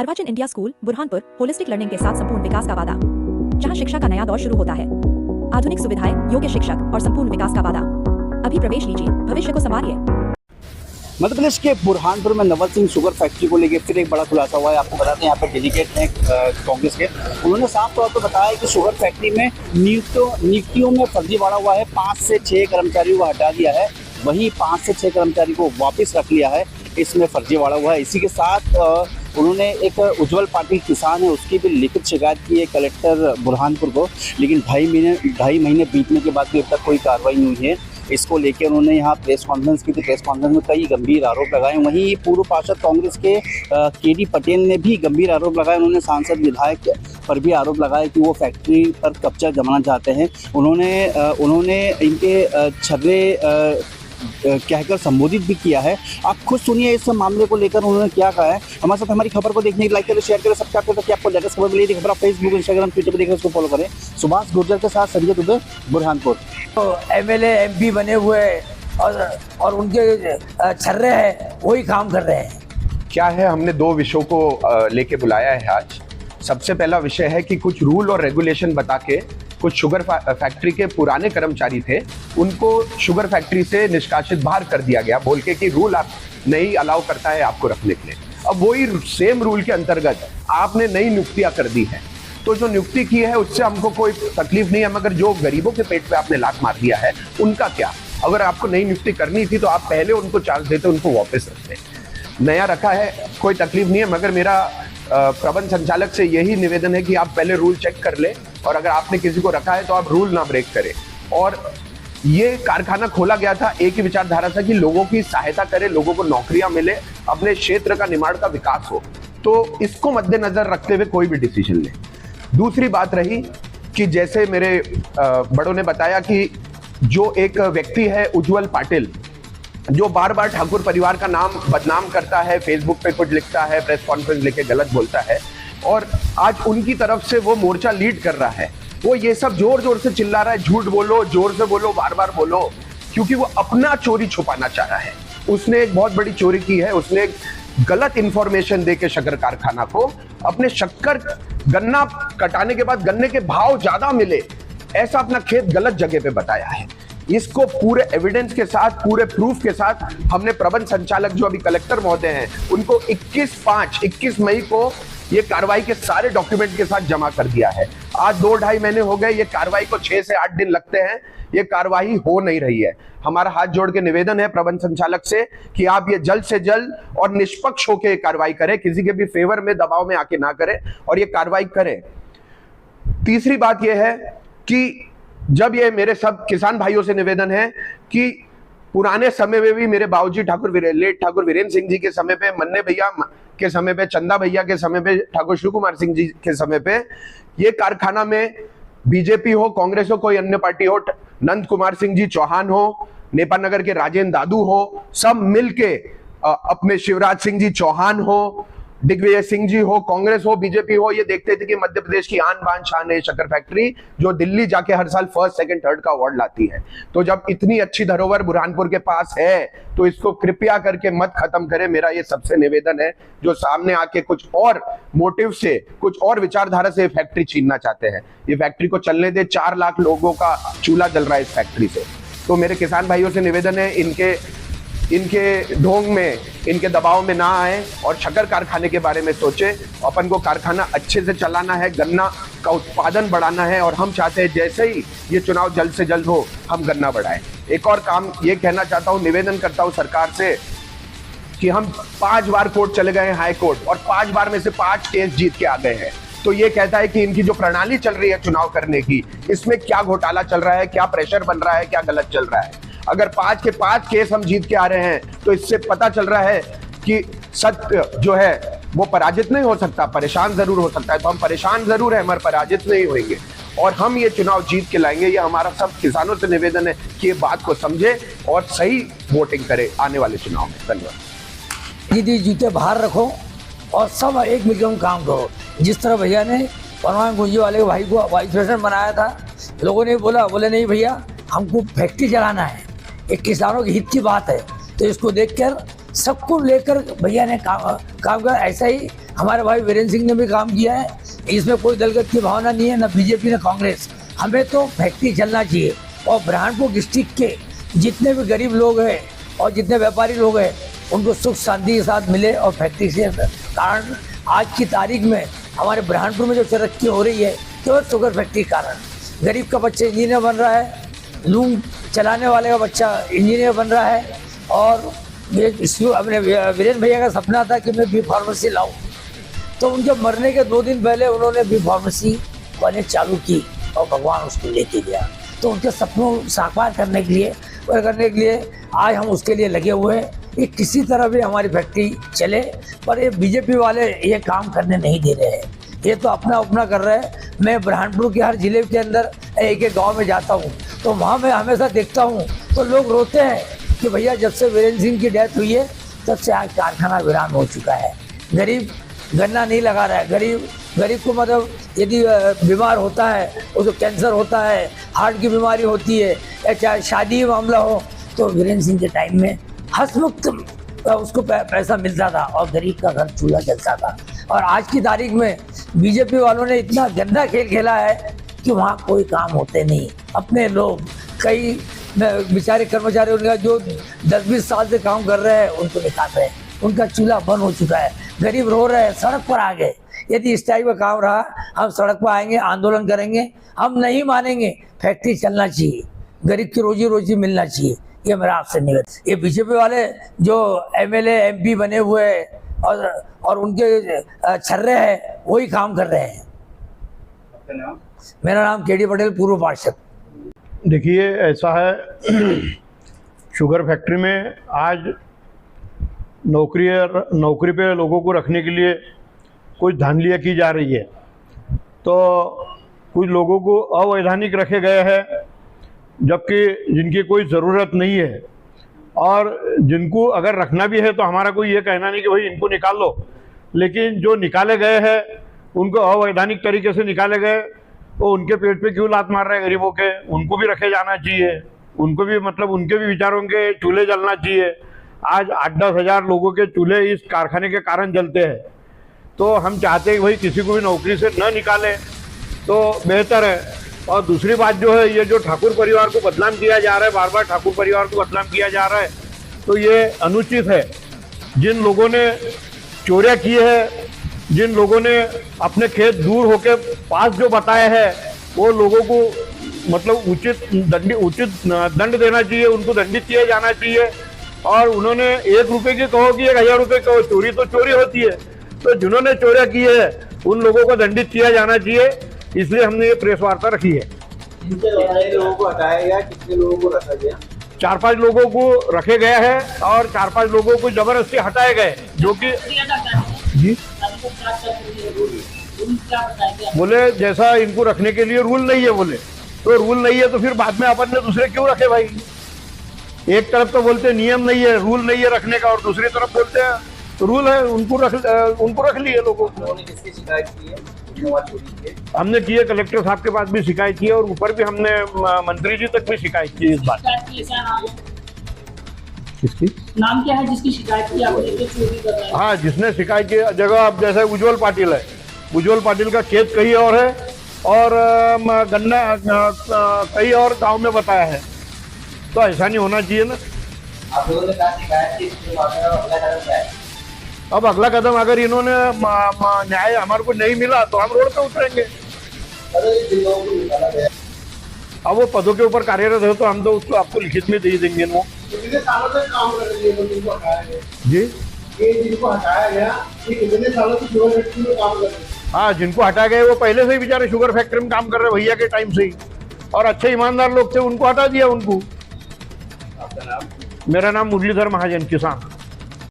अर्वाचीन India school Burhanpur holistic learning के साथ संपूर्ण विकास का वादा, जहां शिक्षा का नया दौर शुरू होता है। आधुनिक सुविधाएं, योग्य शिक्षक और संपूर्ण विकास का वादा। अभी प्रवेश लीजिए, भविष्य को संवारिए। मध्य प्रदेश के बुरहानपुर में नवल सिंह शुगर फैक्ट्री को लेकर फिर एक बड़ा खुलासा हुआ है। आपको बताते हैं, यहाँ पर डेलीगेट हैं कांग्रेस के, उन्होंने साफ तौर पर बताया कि शुगर फैक्ट्री में नियुक्तियों में फर्जीवाड़ा हुआ है। 5 से 6 कर्मचारियों को हटा दिया है, वहीं 5 से 6 कर्मचारी को वापस रख लिया है, इसमें फर्जीवाड़ा हुआ है। इसी के साथ उन्होंने एक उज्जवल पाटिल किसान है, उसकी भी लिखित शिकायत की है कलेक्टर बुरहानपुर को, लेकिन ढाई महीने बीतने के बाद भी अब तक कोई कार्रवाई नहीं हुई है। इसको लेकर उन्होंने यहाँ प्रेस कॉन्फ्रेंस की थी। प्रेस कॉन्फ्रेंस में कई गंभीर आरोप लगाए। वहीं पूर्व पार्षद कांग्रेस के केडी पटेल ने भी गंभीर आरोप लगाए। उन्होंने सांसद विधायक पर भी आरोप लगाया कि वो फैक्ट्री पर कब्जा जमाना चाहते हैं। उन्होंने इनके छर्रे कहकर संबोधित भी किया है। आप खुद सुनिए इस मामले को लेकर उन्होंने क्या कहा है। हमारे साथ हमारी खबर को देखने के लाइक करें, शेयर करें, सब्सक्राइब करें ताकि आपको लेटेस्ट खबर मिले। खबर आप फेसबुक, इंस्टाग्राम, ट्विटर पर देखें, उसको फॉलो करें। सुभाष गुर्जर के साथ संजय दुबे, बुरहानपुर। तो एमएलए एमपी बने हुए और उनके छर्रे हैं, वही काम कर रहे हैं। क्या है, हमने 2 विषयों को लेके बुलाया है आज। सबसे पहला विषय है कि कुछ रूल और रेगुलेशन बता के कुछ शुगर फैक्ट्री के पुराने कर्मचारी थे, उनको शुगर फैक्ट्री से निष्कासित बाहर कर दिया गया, बोल के कि रूल आप नहीं अलाउ करता है आपको रखने के लिए। अब वही सेम रूल के अंतर्गत आपने नई नियुक्तियां कर दी है, तो जो नियुक्ति की है उससे हमको कोई तकलीफ नहीं है, मगर जो गरीबों के पेट पे आपने लात मार दिया है उनका क्या। अगर आपको नई नियुक्ति करनी थी तो आप पहले उनको चांस देते, उनको वापस रखते। नया रखा है, कोई तकलीफ नहीं है, मगर मेरा प्रबंध संचालक से यही निवेदन है कि आप पहले रूल चेक कर ले, और अगर आपने किसी को रखा है तो आप रूल ना ब्रेक करें। और ये कारखाना खोला गया था एक ही विचारधारा से कि लोगों की सहायता करे, लोगों को नौकरियां मिले, अपने क्षेत्र का निर्माण का विकास हो, तो इसको मद्देनजर रखते हुए कोई भी डिसीजन ले। दूसरी बात रही कि जैसे मेरे बड़ों ने बताया कि जो एक व्यक्ति है उज्जवल पाटिल, जो बार बार ठाकुर परिवार का नाम बदनाम करता है, फेसबुक पे कुछ लिखता है, प्रेस कॉन्फ्रेंस लेके गलत बोलता है, और आज उनकी तरफ से वो मोर्चा लीड कर रहा है। वो ये सब जोर जोर से चिल्ला रहा है, झूठ बोलो, जोर से बोलो, बार बार बोलो, क्योंकि वो अपना चोरी छुपाना चाह रहा है। उसने एक बहुत बड़ी चोरी की है। उसने गलत इंफॉर्मेशन देके शक्कर कारखाना को अपने शक्कर गन्ना कटाने के बाद गन्ने के भाव ज्यादा मिले, ऐसा अपना खेत गलत जगह पे बताया है। इसको पूरे एविडेंस के साथ, पूरे प्रूफ के साथ हमने प्रबंध संचालक जो अभी कलेक्टर महोदय हैं उनको 21 मई को ये कार्रवाई के सारे डॉक्यूमेंट के साथ जमा कर दिया है। आज 2-2.5 महीने हो गए, ये कार्रवाई को 6 से 8 दिन लगते हैं, ये कार्रवाई हो नहीं रही है। हमारा हाथ जोड़ के निवेदन है प्रबंध संचालक से कि आप ये जल्द से जल्द और निष्पक्ष होकर कार्रवाई करें, किसी के भी फेवर में, दबाव में आके ना करें, और ये कार्रवाई करें। तीसरी बात यह है कि जब ये मेरे सब किसान भाइयों से निवेदन है कि पुराने समय में भी मेरे बाबूजी लेट ठाकुर वीरेंद्र सिंह जी के समय पे, मन्ने भैया के समय पे, चंदा भैया के समय पे, ठाकुर शिव कुमार सिंह जी के समय पे, ये कारखाना में बीजेपी हो, कांग्रेस हो, कोई अन्य पार्टी हो, नंद कुमार सिंह जी चौहान हो, नेपाल नगर के राजेंद्र दादू हो, सब मिलके अपने शिवराज सिंह जी चौहान हो, दिग्विजय सिंह जी हो, कांग्रेस हो, बीजेपी हो, ये देखते थे कि मध्य प्रदेश की आन बान शान है शक्कर फैक्ट्री, जो दिल्ली जाके हर साल 1st, 2nd, 3rd का अवार्ड लाती है। तो जब इतनी अच्छी धरोहर बुरहानपुर के पास है तो इसको कृपया करके मत खत्म करें। मेरा ये सबसे निवेदन है। जो सामने आके कुछ और मोटिव से, कुछ और विचारधारा से फैक्ट्री छीनना चाहते हैं, ये फैक्ट्री को चलने दे। 4 लाख लोगों का चूल्हा जल रहा है इस फैक्ट्री से। तो मेरे किसान भाइयों से निवेदन है, इनके ढोंग में, इनके दबाव में ना आए और शक्कर कारखाने के बारे में सोचे। अपन को कारखाना अच्छे से चलाना है, गन्ना का उत्पादन बढ़ाना है, और हम चाहते हैं जैसे ही ये चुनाव जल्द से जल्द हो, हम गन्ना बढ़ाएं। एक और काम ये कहना चाहता हूं, निवेदन करता हूं सरकार से कि हम 5 बार कोर्ट चले गए हैं, हाई कोर्ट, और 5 बार में से 5 केस जीत के आ गए हैं। तो ये कहता है कि इनकी जो प्रणाली चल रही है चुनाव करने की, इसमें क्या घोटाला चल रहा है, क्या प्रेशर बन रहा है, क्या गलत चल रहा है। अगर 5 के 5 केस हम जीत के आ रहे हैं तो इससे पता चल रहा है कि सत्य जो है वो पराजित नहीं हो सकता, परेशान जरूर हो सकता है। तो हम परेशान जरूर है, मगर पराजित नहीं होंगे, और हम ये चुनाव जीत के लाएंगे। ये हमारा सब किसानों से निवेदन है कि ये बात को समझे और सही वोटिंग करे आने वाले चुनाव में। धन्यवाद। दीदी जूते बाहर रखो और सब एक मिलकर काम करो। जिस तरह भैया ने परमान गुंजी वाले भाई को वाइस प्रेसिडेंट बनाया था, लोगों ने बोले नहीं भैया हमको फैक्ट्री चलाना है, एक किसानों के हित की बात है, तो इसको देखकर सबको लेकर भैया ने काम कर। ऐसा ही हमारे भाई वीरेंद्र सिंह ने भी काम किया है। इसमें कोई दलगत की भावना नहीं है, ना बीजेपी ना कांग्रेस। हमें तो फैक्ट्री चलना चाहिए और बुरहानपुर डिस्ट्रिक्ट के जितने भी गरीब लोग हैं और जितने व्यापारी लोग हैं उनको सुख शांति के साथ मिले। और फैक्ट्री से कारण आज की तारीख में हमारे बुरहानपुर में जो तरक्की हो रही है केवल शुगर फैक्ट्री के कारण। गरीब का बच्चा इंजीनियर बन रहा है, लूम चलाने वाले का बच्चा इंजीनियर बन रहा है। और अपने वीरेंद्र भैया का सपना था कि मैं बी फार्मेसी लाऊं, तो उनके मरने के 2 दिन पहले उन्होंने बी फार्मेसी कॉलेज चालू की और भगवान उसको लेके गया। तो उनके सपनों साकार करने के लिए आज हम उसके लिए लगे हुए हैं। ये किसी तरह भी हमारी फैक्ट्री चले, पर ये बीजेपी वाले ये काम करने नहीं दे रहे हैं। ये तो अपना कर रहे हैं। मैं बुरहानपुर के हर जिले के अंदर एक गांव में जाता हूँ तो वहाँ मैं हमेशा देखता हूँ तो लोग रोते हैं कि भैया जब से वीरेंद्र सिंह की डेथ हुई है तब से आज कारखाना वीरान हो चुका है। गरीब गन्ना नहीं लगा रहा है। गरीब को मतलब यदि बीमार होता है, उसको कैंसर होता है, हार्ट की बीमारी होती है या चाहे शादी मामला हो, तो वीरेंद्र सिंह के टाइम में हंसमुक्त उसको पैसा मिलता था और गरीब का घर चूल्हा जलता था। और आज की तारीख में बीजेपी वालों ने इतना गंदा खेल खेला है कि वहाँ कोई काम होते नहीं। अपने लोग कई बेचारे कर्मचारी उनका जो 10-20 साल से काम कर रहे हैं उनको निकाल रहे हैं, उनका चूल्हा बंद हो चुका है। गरीब रो रहे हैं, सड़क पर आ गए। यदि इस टाइप का काम रहा हम सड़क पर आएंगे, आंदोलन करेंगे। हम नहीं मानेंगे, फैक्ट्री चलना चाहिए, गरीब की रोजी रोजी मिलना चाहिए। ये मेरा आपसे निवेदन। ये बीजेपी वाले जो एमएलए एमपी बने हुए हैं और उनके छर्रे हैं वही काम कर रहे हैं। मेरा नाम केडी पटेल, पूर्व पार्षद। देखिए ऐसा है, शुगर फैक्ट्री में आज नौकरी पे लोगों को रखने के लिए कुछ धांधलियाँ की जा रही है। तो कुछ लोगों को अवैधानिक रखे गए हैं जबकि जिनकी कोई ज़रूरत नहीं है, और जिनको अगर रखना भी है तो हमारा कोई ये कहना नहीं कि भाई इनको निकाल लो, लेकिन जो निकाले गए हैं उनको अवैधानिक तरीके से निकाले गए, वो उनके पेट पे क्यों लात मार रहे हैं गरीबों के? उनको भी रखे जाना चाहिए, उनको भी मतलब उनके भी विचारों के चूल्हे जलना चाहिए। आज 8-10 हज़ार लोगों के चूल्हे इस कारखाने के कारण जलते हैं। तो हम चाहते हैं कि भाई किसी को भी नौकरी से न निकालें तो बेहतर है। और दूसरी बात जो है, ये जो ठाकुर परिवार को बदनाम किया जा रहा है, बार बार ठाकुर परिवार को बदनाम किया जा रहा है, तो ये अनुचित है। जिन लोगों ने चोरियाँ की है, जिन लोगों ने अपने खेत दूर होके पास जो बताए हैं, वो लोगों को मतलब उचित दंड देना चाहिए, उनको दंडित किया जाना चाहिए। और उन्होंने 1 रुपये की कहो कि 1000 रुपये कहो, चोरी तो चोरी होती है। तो जिन्होंने चोरियाँ की है उन लोगों को दंडित किया जाना चाहिए, इसलिए हमने ये प्रेस वार्ता रखी है। कितने लोगों को हटाया गया, कितने लोगों को रखा गया? 4-5 लोगों को रखे गए हैं और 4-5 लोगों को जबरदस्ती हटाए गए, जो कि जी बोले जैसा इनको रखने के लिए रूल नहीं है। बोले तो रूल नहीं है तो फिर बाद में अपन ने दूसरे क्यों रखे भाई? एक तरफ तो बोलते नियम नहीं है, रूल नहीं है रखने का, और दूसरी तरफ बोलते हैं रूल है, उनको रख लिए लोगों को। किसकी शिकायत की है? हमने की है, कलेक्टर साहब के पास भी शिकायत की है और ऊपर भी हमने मंत्री जी तक भी शिकायत की इस बात। किसकी नाम क्या है जिसकी शिकायत की आपने? चोरी कर रहा है। हाँ, जिसने शिकायत की जगह अब जैसे उज्जवल पाटिल है, उज्जवल पाटिल का खेत कहीं और है और गन्ना कहीं और गांव में बताया है, तो ऐसा नहीं होना चाहिए ना। आप लोगों ने कहा शिकायत की, अगला कदम क्या है? अब अगला कदम अगर इन्होंने न्याय हमारे को नहीं मिला तो हम रोड पे उतरेंगे। अब वो पदों के ऊपर कार्यरत है तो हम तो उसको आपको लिखित में दे देंगे। वो कितने सालों से काम कर रही है जिनको हटाया गया? जी, ये जिनको हटाया गया ये कितने सालों से शुगर फैक्ट्री में काम कर रहे हैं? हाँ, जिनको हटाया गया वो पहले से ही बेचारे शुगर फैक्ट्री में काम कर रहे भैया के टाइम से ही, और अच्छे ईमानदार लोग थे, उनको हटा दिया उनको। आपका नाम? मेरा नाम मुरलीधर महाजन, किसान।